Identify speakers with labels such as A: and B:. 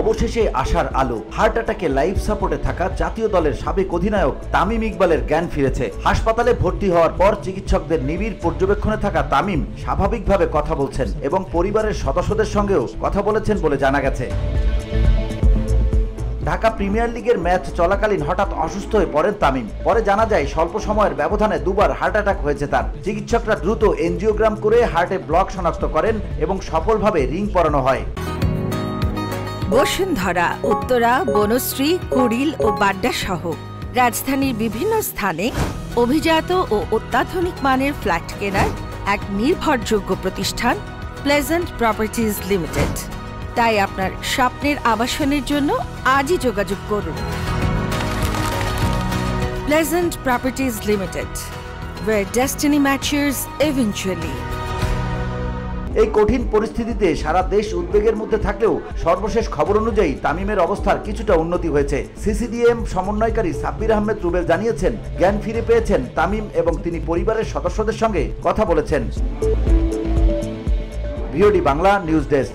A: অবশেষে আশার আলো। হার্ট অ্যাটাকে লাইফ সাপোর্টে থাকা জাতীয় দলের সাবেক অধিনায়ক তামিম ইকবালের জ্ঞান ফিরেছে। হাসপাতালে ভর্তি হওয়ার পর চিকিৎসকদের নিবিড় পর্যবেক্ষণে থাকা তামিম স্বাভাবিকভাবে কথা বলছেন এবং পরিবারের সদস্যদের সঙ্গেও কথা বলেছেন বলে জানা গেছে। ঢাকা প্রিমিয়ার লিগের ম্যাচ চলাকালীন হঠাৎ অসুস্থ হয়ে পড়েন তামিম। পরে জানা যায় স্বল্প সময়ের ব্যবধানে দুবার হার্ট অ্যাটাক হয়েছে তার। চিকিৎসকরা দ্রুত এনজিওগ্রাম করে হার্টে ব্লক শনাক্ত করেন এবং সফলভাবে রিং পরানো হয়।
B: বসুন্ধরা, উত্তরা, বনশ্রী, কুড়িল ও বাড্ডা সহ রাজধানীর বিভিন্ন স্থানে অভিজাত ও অত্যাধুনিক মানের ফ্ল্যাট কেনার এক নির্ভরযোগ্য প্রতিষ্ঠান প্লেজেন্ট প্রপার্টিজ লিমিটেড। তাই আপনার স্বপ্নের আবাসনের জন্য আজই যোগাযোগ করুন। Pleasant properties limited, where destiny matches eventually।
A: এই কঠিন পরিস্থিতিতে সারা দেশ উদ্বেগের মধ্যে থাকলেও সর্বশেষ খবর অনুযায়ী তামিমের অবস্থার কিছুটা উন্নতি হয়েছে। সিসিডিএম সমন্বয়কারী সাব্বির আহমেদ রুবেল জানিয়েছেন, জ্ঞান ফিরে পেয়েছেন তামিম এবং তিনি পরিবারের সদস্যদের সঙ্গে কথা বলেছেন। VOD Bangla news desk.